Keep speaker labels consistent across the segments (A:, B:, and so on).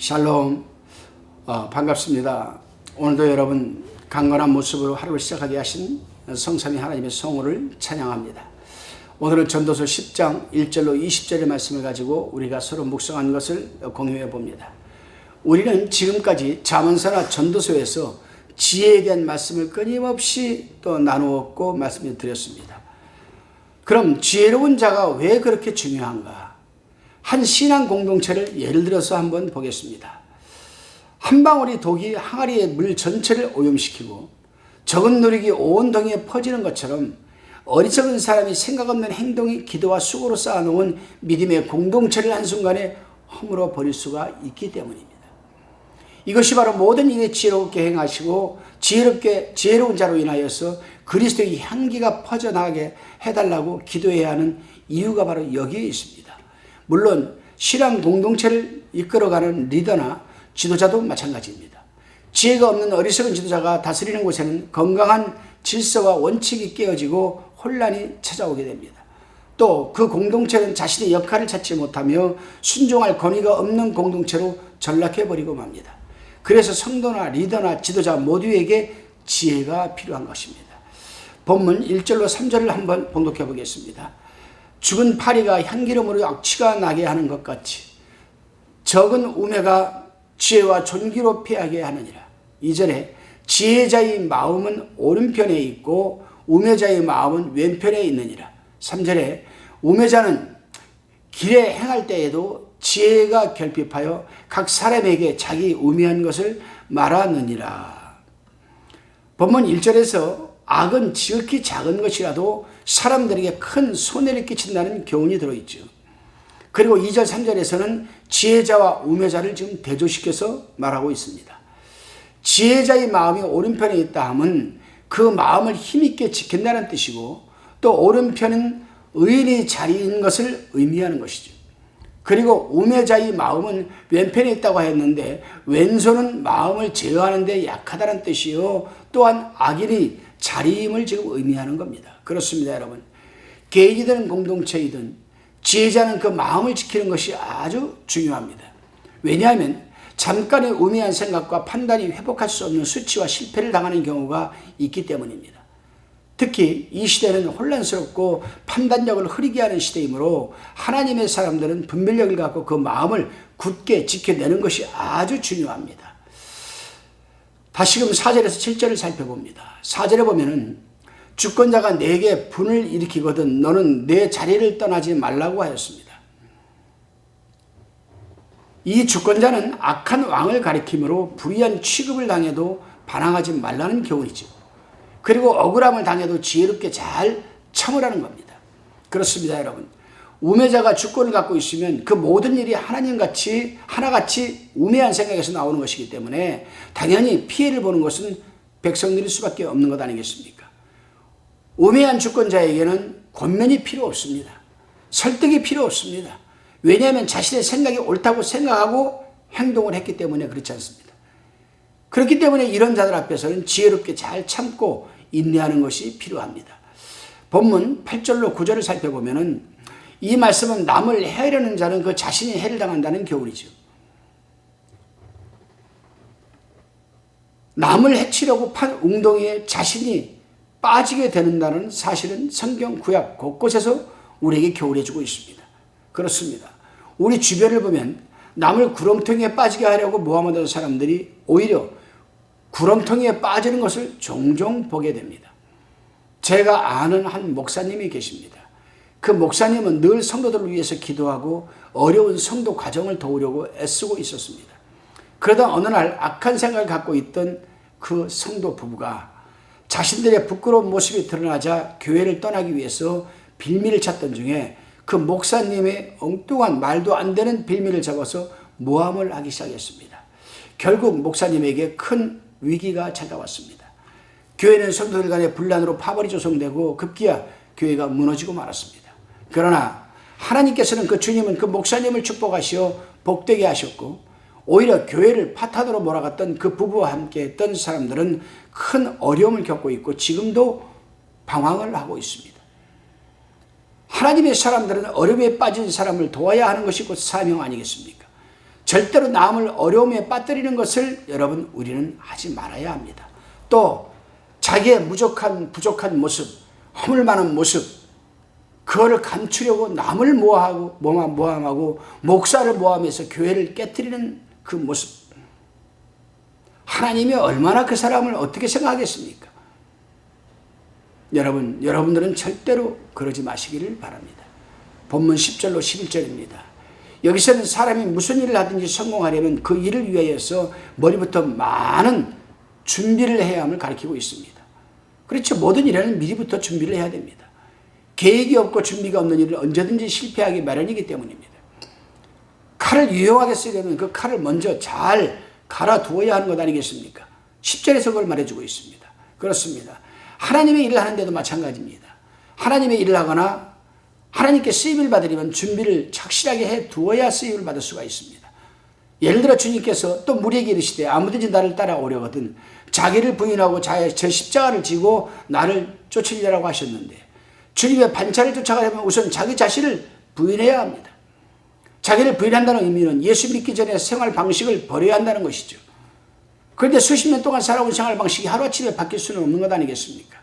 A: 샬롬, 반갑습니다. 오늘도 여러분 강건한 모습으로 하루를 시작하게 하신 성삼위 하나님의 성호를 찬양합니다. 오늘은 전도서 10장 1절로 20절의 말씀을 가지고 우리가 서로 묵상한 것을 공유해 봅니다. 우리는 지금까지 잠언서나 전도서에서 지혜에 대한 말씀을 끊임없이 또 나누었고 말씀을 드렸습니다. 그럼 지혜로운 자가 왜 그렇게 중요한가? 한 신앙 공동체를 예를 들어서 한번 보겠습니다. 한 방울이 독이 항아리의 물 전체를 오염시키고 적은 누룩이 온 동에 퍼지는 것처럼 어리석은 사람이 생각 없는 행동이 기도와 수고로 쌓아놓은 믿음의 공동체를 한순간에 허물어 버릴 수가 있기 때문입니다. 이것이 바로 모든 일에 지혜롭게 행하시고 지혜로운 자로 인하여서 그리스도의 향기가 퍼져나가게 해달라고 기도해야 하는 이유가 바로 여기에 있습니다. 물론 신앙 공동체를 이끌어가는 리더나 지도자도 마찬가지입니다. 지혜가 없는 어리석은 지도자가 다스리는 곳에는 건강한 질서와 원칙이 깨어지고 혼란이 찾아오게 됩니다. 또 그 공동체는 자신의 역할을 찾지 못하며 순종할 권위가 없는 공동체로 전락해버리고 맙니다. 그래서 성도나 리더나 지도자 모두에게 지혜가 필요한 것입니다. 본문 1절로 3절을 한번 봉독해 보겠습니다. 죽은 파리가 향기름으로 악취가 나게 하는 것 같이 적은 우매가 지혜와 존귀로 패하게 하느니라. 2절에 지혜자의 마음은 오른편에 있고 우매자의 마음은 왼편에 있느니라. 3절에 우매자는 길에 행할 때에도 지혜가 결핍하여 각 사람에게 자기 우매한 것을 말하느니라. 본문 1절에서 악은 지극히 작은 것이라도 사람들에게 큰 손해를 끼친다는 교훈이 들어있죠. 그리고 2절 3절에서는 지혜자와 우매자를 지금 대조시켜서 말하고 있습니다. 지혜자의 마음이 오른편에 있다 함은 그 마음을 힘있게 지킨다는 뜻이고 또 오른편은 의인의 자리인 것을 의미하는 것이죠. 그리고 우매자의 마음은 왼편에 있다고 했는데 왼손은 마음을 제어하는 데 약하다는 뜻이요 또한 악인의 자리임을 지금 의미하는 겁니다. 그렇습니다, 여러분. 개인이든 공동체이든 지혜자는 그 마음을 지키는 것이 아주 중요합니다. 왜냐하면 잠깐의 우매한 생각과 판단이 회복할 수 없는 수치와 실패를 당하는 경우가 있기 때문입니다. 특히 이 시대는 혼란스럽고 판단력을 흐리게 하는 시대이므로 하나님의 사람들은 분별력을 갖고 그 마음을 굳게 지켜내는 것이 아주 중요합니다. 다시금 4절에서 7절을 살펴봅니다. 4절에 보면은 주권자가 내게 분을 일으키거든 너는 내 자리를 떠나지 말라고 하였습니다. 이 주권자는 악한 왕을 가리키므로 불의한 취급을 당해도 반항하지 말라는 교훈이죠. 그리고 억울함을 당해도 지혜롭게 잘 참으라는 겁니다. 그렇습니다, 여러분. 우매자가 주권을 갖고 있으면 그 모든 일이 하나같이 우매한 생각에서 나오는 것이기 때문에 당연히 피해를 보는 것은 백성들일 수밖에 없는 것 아니겠습니까? 우매한 주권자에게는 권면이 필요 없습니다. 설득이 필요 없습니다. 왜냐하면 자신의 생각이 옳다고 생각하고 행동을 했기 때문에 그렇지 않습니다. 그렇기 때문에 이런 자들 앞에서는 지혜롭게 잘 참고 인내하는 것이 필요합니다. 본문 8절로 9절을 살펴보면은 이 말씀은 남을 해하려는 자는 그 자신이 해를 당한다는 교훈이죠. 남을 해치려고 판 웅덩이에 자신이 빠지게 되는다는 사실은 성경 구약 곳곳에서 우리에게 교훈해 주고 있습니다. 그렇습니다. 우리 주변을 보면 남을 구렁텅이에 빠지게 하려고 모함하던 사람들이 오히려 구렁텅이에 빠지는 것을 종종 보게 됩니다. 제가 아는 한 목사님이 계십니다. 그 목사님은 늘 성도들을 위해서 기도하고 어려운 성도 과정을 도우려고 애쓰고 있었습니다. 그러다 어느 날 악한 생각을 갖고 있던 그 성도 부부가 자신들의 부끄러운 모습이 드러나자 교회를 떠나기 위해서 빌미를 찾던 중에 그 목사님의 엉뚱한 말도 안 되는 빌미를 잡아서 모함을 하기 시작했습니다. 결국 목사님에게 큰 위기가 찾아왔습니다. 교회는 성도들 간의 분란으로 파벌이 조성되고 급기야 교회가 무너지고 말았습니다. 그러나 하나님께서는 그 주님은 그 목사님을 축복하시어 복되게 하셨고 오히려 교회를 파탄으로 몰아갔던 그 부부와 함께 했던 사람들은 큰 어려움을 겪고 있고 지금도 방황을 하고 있습니다. 하나님의 사람들은 어려움에 빠진 사람을 도와야 하는 것이 곧 사명 아니겠습니까? 절대로 남을 어려움에 빠뜨리는 것을 여러분 우리는 하지 말아야 합니다. 또 자기의 부족한 모습, 허물 많은 모습, 그거를 감추려고 남을 모함하고 목사를 모함해서 교회를 깨뜨리는 그 모습, 하나님이 얼마나 그 사람을 어떻게 생각하겠습니까? 여러분들은 절대로 그러지 마시기를 바랍니다. 본문 10절로 11절입니다. 여기서는 사람이 무슨 일을 하든지 성공하려면 그 일을 위하여서 머리부터 많은 준비를 해야 함을 가리키고 있습니다. 그렇죠. 모든 일에는 미리부터 준비를 해야 됩니다. 계획이 없고 준비가 없는 일은 언제든지 실패하기 마련이기 때문입니다. 칼을 유용하게 쓰려면 그 칼을 먼저 잘 갈아두어야 하는 것 아니겠습니까? 10절에서 그걸 말해주고 있습니다. 그렇습니다. 하나님의 일을 하는데도 마찬가지입니다. 하나님의 일을 하거나 하나님께 쓰임을 받으려면 준비를 착실하게 해두어야 쓰임을 받을 수가 있습니다. 예를 들어 주님께서 또 우리에게 이르시되 아무든지 나를 따라오려거든 자기를 부인하고 제 십자가를 지고 나를 쫓으리라고 하셨는데, 주님의 반차를 쫓아가려면 우선 자기 자신을 부인해야 합니다. 자기를 부인한다는 의미는 예수 믿기 전에 생활 방식을 버려야 한다는 것이죠. 그런데 수십 년 동안 살아온 생활 방식이 하루아침에 바뀔 수는 없는 것 아니겠습니까?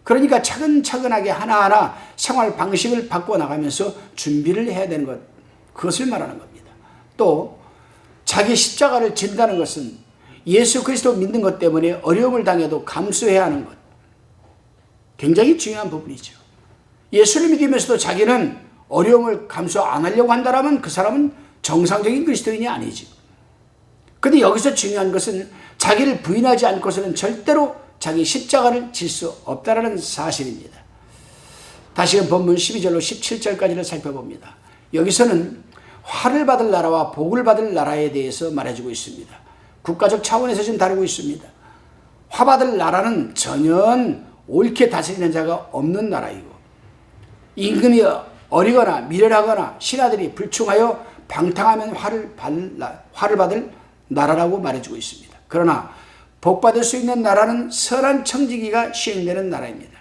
A: 그러니까 차근차근하게 하나하나 생활 방식을 바꿔 나가면서 준비를 해야 되는 것, 그것을 말하는 겁니다. 또 자기 십자가를 진다는 것은 예수 그리스도 믿는 것 때문에 어려움을 당해도 감수해야 하는 것, 굉장히 중요한 부분이죠. 예수를 믿으면서도 자기는 어려움을 감수 안 하려고 한다면 그 사람은 정상적인 그리스도인이 아니지. 그런데 여기서 중요한 것은 자기를 부인하지 않고서는 절대로 자기 십자가를 질 수 없다는 사실입니다. 다시금 본문 12절로 17절까지를 살펴봅니다. 여기서는 화를 받을 나라와 복을 받을 나라에 대해서 말해주고 있습니다. 국가적 차원에서 지금 다루고 있습니다. 화 받을 나라는 전혀 옳게 다스리는 자가 없는 나라이고, 임금이 어리거나 미련하거나 신하들이 불충하여 방탕하면 화를 받을 나라라고 말해주고 있습니다. 그러나 복받을 수 있는 나라는 선한 청지기가 시행되는 나라입니다.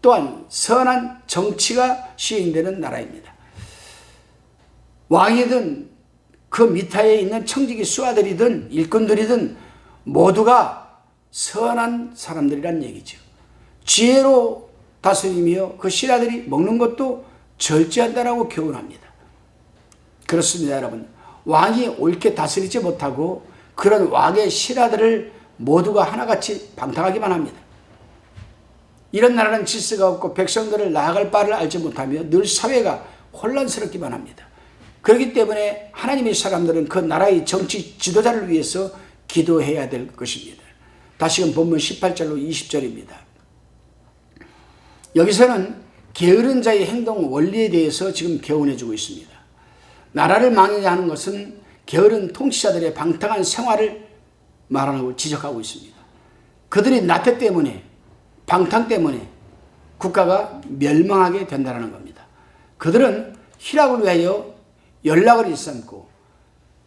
A: 또한 선한 정치가 시행되는 나라입니다. 왕이든 그 밑하에 있는 청지기 수하들이든 일꾼들이든 모두가 선한 사람들이란 얘기죠. 지혜로 다스리며 그 신하들이 먹는 것도 절제한다라고 교훈합니다. 그렇습니다, 여러분. 왕이 옳게 다스리지 못하고 그런 왕의 신하들을 모두가 하나같이 방탕하기만 합니다. 이런 나라는 질서가 없고 백성들을 나아갈 바를 알지 못하며 늘 사회가 혼란스럽기만 합니다. 그렇기 때문에 하나님의 사람들은 그 나라의 정치 지도자를 위해서 기도해야 될 것입니다. 다시금 본문 18절로 20절입니다. 여기서는 게으른 자의 행동 원리에 대해서 지금 교훈해 주고 있습니다. 나라를 망하게 하는 것은 게으른 통치자들의 방탕한 생활을 말하고 지적하고 있습니다. 그들이 나태 때문에, 방탕 때문에 국가가 멸망하게 된다는 겁니다. 그들은 희락을 위하여 연락을 일삼고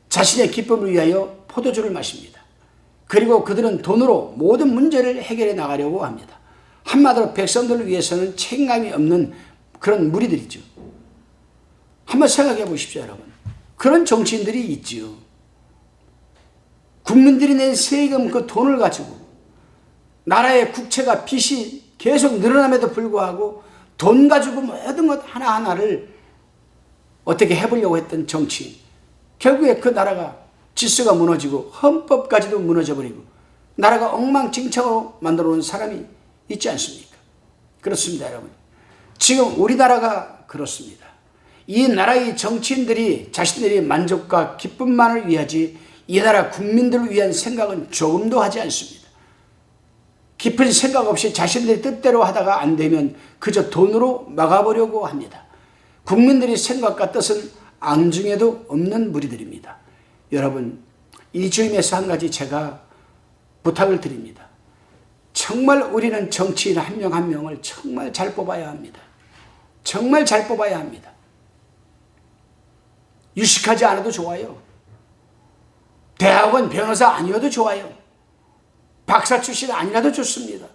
A: 자신의 기쁨을 위하여 포도주를 마십니다. 그리고 그들은 돈으로 모든 문제를 해결해 나가려고 합니다. 한마디로 백성들을 위해서는 책임감이 없는 그런 무리들이죠. 한번 생각해 보십시오, 여러분. 그런 정치인들이 있지요. 국민들이 낸 세금 그 돈을 가지고 나라의 국채가 빚이 계속 늘어남에도 불구하고 돈 가지고 모든 것 하나하나를 어떻게 해보려고 했던 정치인, 결국에 그 나라가 질서가 무너지고 헌법까지도 무너져버리고 나라가 엉망진창으로 만들어 놓은 사람이 있지 않습니까? 그렇습니다, 여러분. 지금 우리나라가 그렇습니다. 이 나라의 정치인들이 자신들의 만족과 기쁨만을 위하지 이 나라 국민들을 위한 생각은 조금도 하지 않습니다. 깊은 생각 없이 자신들의 뜻대로 하다가 안 되면 그저 돈으로 막아보려고 합니다. 국민들의 생각과 뜻은 앙중에도 없는 무리들입니다. 여러분, 이 주임에서 한 가지 제가 부탁을 드립니다. 정말 우리는 정치인 한 명 한 명을 정말 잘 뽑아야 합니다. 정말 잘 뽑아야 합니다. 유식하지 않아도 좋아요. 대학원 변호사 아니어도 좋아요. 박사 출신 아니라도 좋습니다.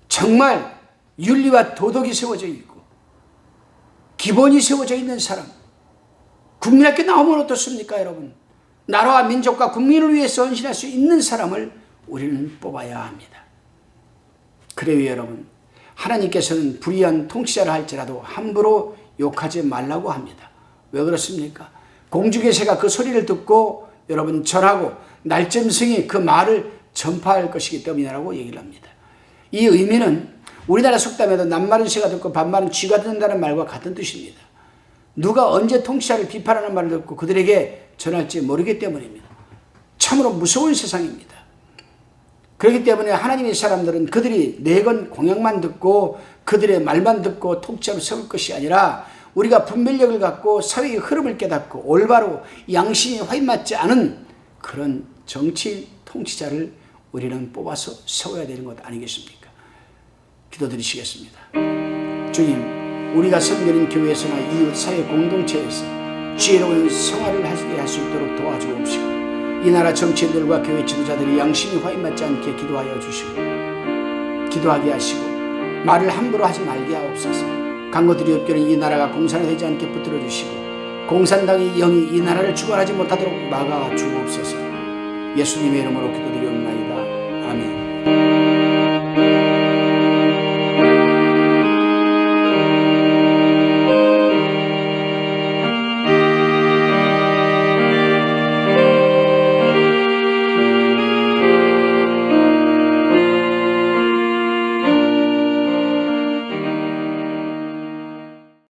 A: 정말 윤리와 도덕이 세워져 있고 기본이 세워져 있는 사람, 국민학교 나오면 어떻습니까, 여러분? 나라와 민족과 국민을 위해서 헌신할 수 있는 사람을 우리는 뽑아야 합니다. 그래요, 여러분. 하나님께서는 불의한 통치자를 할지라도 함부로 욕하지 말라고 합니다. 왜 그렇습니까? 공주계세가 그 소리를 듣고 여러분 전하고 날점승이 그 말을 전파할 것이기 때문이라고 얘기를 합니다. 이 의미는 우리나라 속담에도 낱말은 새가 듣고 반말은 쥐가 듣는다는 말과 같은 뜻입니다. 누가 언제 통치자를 비판하는 말을 듣고 그들에게 전할지 모르기 때문입니다. 참으로 무서운 세상입니다. 그렇기 때문에 하나님의 사람들은 그들이 내건 공약만 듣고 그들의 말만 듣고 통치자로 세울 것이 아니라 우리가 분별력을 갖고 사회의 흐름을 깨닫고 올바로 양심이 화인맞지 않은 그런 정치 통치자를 우리는 뽑아서 세워야 되는 것 아니겠습니까? 기도드리시겠습니다. 주님, 우리가 섬기는 교회에서나 이웃 사회 공동체에서 지혜로운 생활을 하게 할 수 있도록 도와주옵시고 이 나라 정치인들과 교회 지도자들이 양심이 화인맞지 않게 기도하여 주시고 기도하게 하시고 말을 함부로 하지 말게 하옵소서. 강고들이 없기는 이 나라가 공산화되지 않게 붙들어 주시고 공산당의 영이 이 나라를 주관하지 못하도록 막아 주옵소서. 예수님의 이름으로 기도드리옵나이다.